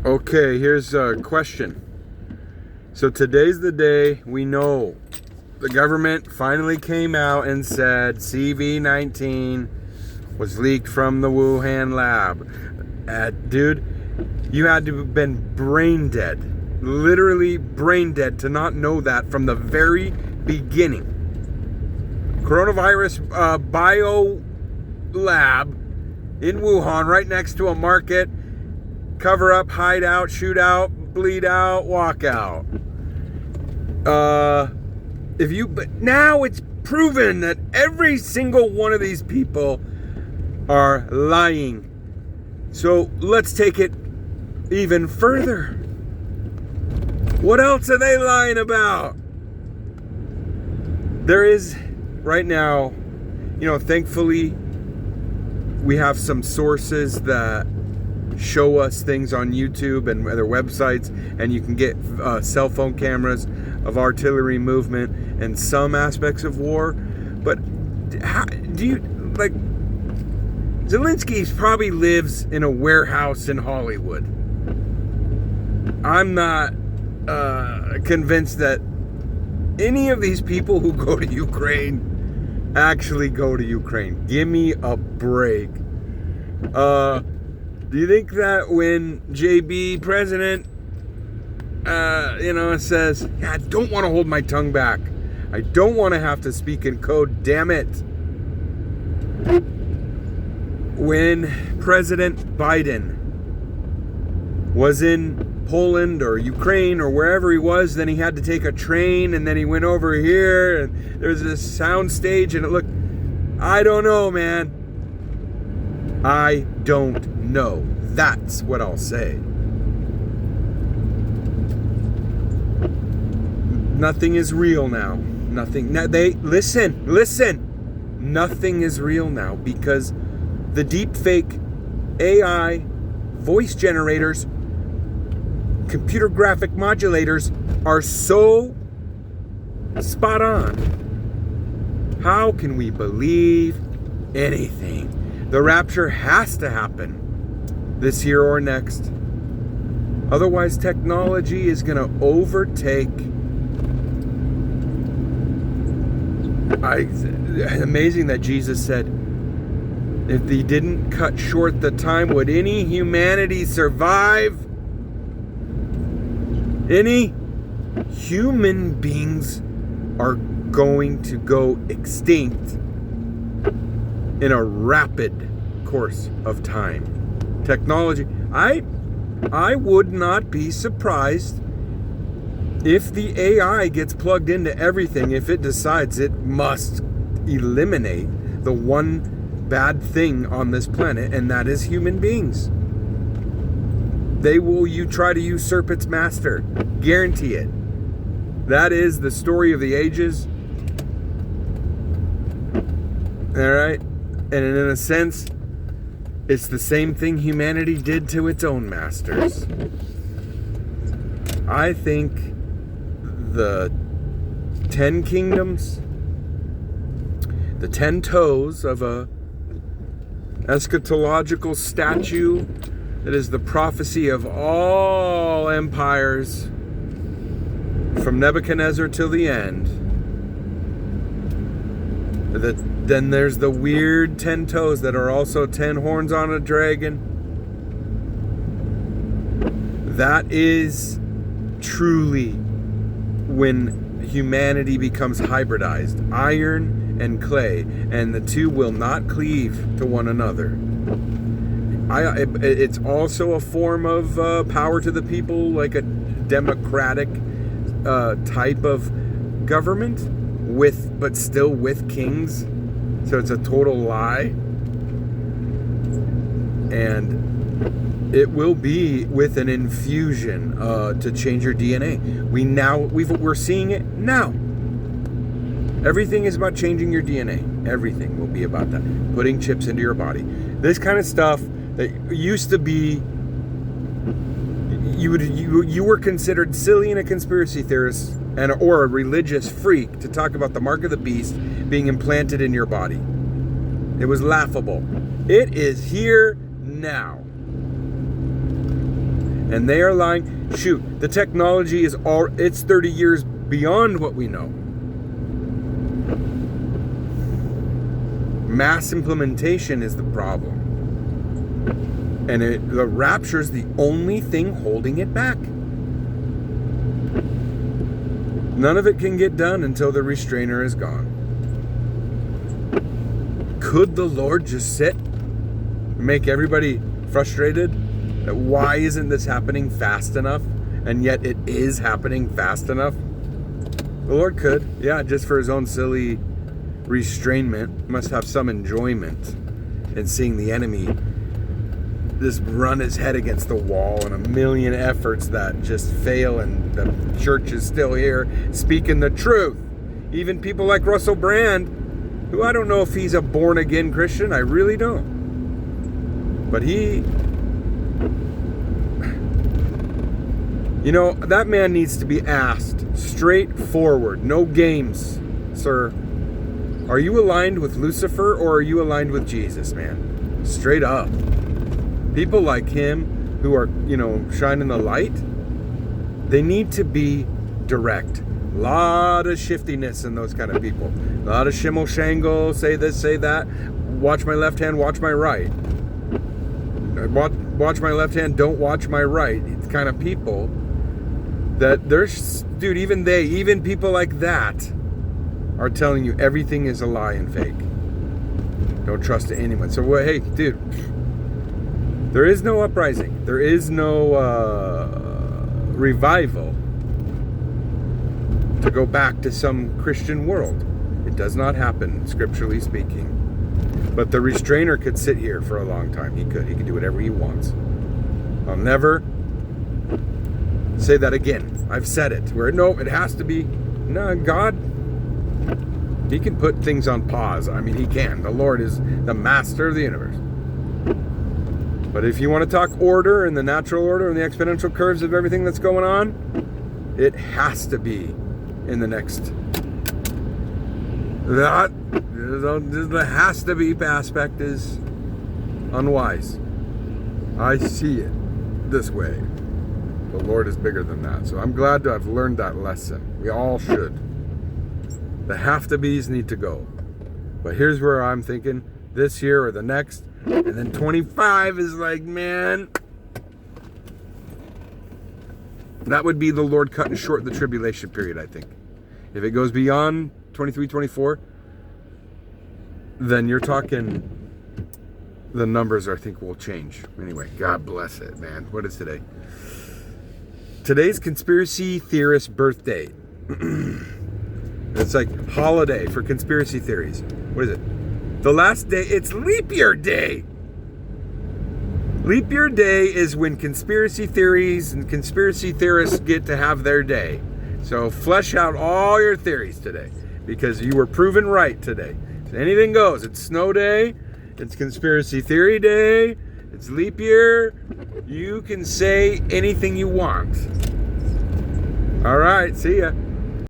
Okay, here's a question. So today's the day we know the government finally came out and said CV-19 was leaked from the Wuhan lab. Dude, you had to have been brain dead, literally brain dead, to not know that from the very beginning. Coronavirus bio lab in Wuhan, right next to a market. Cover up, hide out, shoot out, bleed out, walk out. But now it's proven that every single one of these people are lying. So let's take it even further. What else are they lying about? There is right now, thankfully, we have some sources that show us things on YouTube and other websites, and you can get cell phone cameras of artillery movement and some aspects of war. But Zelensky probably lives in a warehouse in Hollywood. I'm not convinced that any of these people who go to Ukraine actually go to Ukraine. Give me a break. Do you think that when JB president, says, I don't want to hold my tongue back. I don't want to have to speak in code, damn it. When President Biden was in Poland or Ukraine or wherever he was, then he had to take a train, and then he went over here, and there's this sound stage, and it looked, I don't know, man. I don't know. That's what I'll say. Nothing is real now. Nothing. Now listen. Nothing is real now because the deep fake AI voice generators, computer graphic modulators are so spot on. How can we believe anything? The rapture has to happen this year or next. Otherwise, technology is going to overtake. Amazing that Jesus said, if he didn't cut short the time, would any humanity survive? Any human beings are going to go extinct in a rapid course of time. Technology. I would not be surprised if the AI gets plugged into everything, if it decides it must eliminate the one bad thing on this planet, and that is human beings. They will try to usurp its master. Guarantee it. That is the story of the ages. All right? And in a sense, it's the same thing humanity did to its own masters. I think the 10 kingdoms, the 10 toes of a eschatological statue that is the prophecy of all empires from Nebuchadnezzar till the end. Then there's the weird 10 toes that are also 10 horns on a dragon. That is truly when humanity becomes hybridized, iron and clay, and the two will not cleave to one another. It's also a form of power to the people, like a democratic type of government, but still with kings. So it's a total lie. And it will be with an infusion to change your DNA. We're seeing it now. Everything is about changing your DNA. Everything will be about that. Putting chips into your body. This kind of stuff that used to be, you were considered silly and a conspiracy theorist or a religious freak to talk about the mark of the beast being implanted in your body. It was laughable. It is here now. And they are lying. Shoot, the technology it's 30 years beyond what we know. Mass implementation is the problem. And the rapture is the only thing holding it back. None of it can get done until the restrainer is gone. Could the Lord just sit and make everybody frustrated? Why isn't this happening fast enough? And yet it is happening fast enough. The Lord could, yeah, just for his own silly restrainment. He must have some enjoyment in seeing the enemy just run his head against the wall, and a million efforts that just fail, and the church is still here speaking the truth. Even people like Russell Brand, who I don't know if he's a born-again Christian. I really don't. But that man needs to be asked straightforward. No games, sir. Are you aligned with Lucifer or are you aligned with Jesus, man? Straight up. People like him who are, shining the light, they need to be direct. A lot of shiftiness in those kind of people. A lot of shimmel shangle, say this, say that. Watch my left hand, watch my right. Watch my left hand, don't watch my right. It's kind of people that even people like that are telling you everything is a lie and fake. Don't trust anyone. So, hey, dude, there is no uprising. There is no revival to go back to some Christian world. It does not happen, scripturally speaking. But the restrainer could sit here for a long time. He could do whatever he wants. I'll never say that again. I've said it. It has to be. No, God, he can put things on pause. I mean, he can. The Lord is the master of the universe. But if you want to talk order and the natural order and the exponential curves of everything that's going on, it has to be in the next. The has to be aspect is unwise. I see it this way. The Lord is bigger than that. So I'm glad to have learned that lesson. We all should. The have to be's need to go. But here's where I'm thinking this year or the next. And then 25 is like, man, that would be the Lord cutting short the tribulation period, I think. If it goes beyond 23, 24, then you're talking, the numbers I think will change. Anyway, God bless it, man. What is today? Today's conspiracy theorist birthday. It's like holiday for conspiracy theories. What is it? The last day, it's leap year day. Leap year day is when conspiracy theories and conspiracy theorists get to have their day. So flesh out all your theories today, because you were proven right today. So anything goes. It's snow day. It's conspiracy theory day. It's leap year. You can say anything you want. All right. See ya.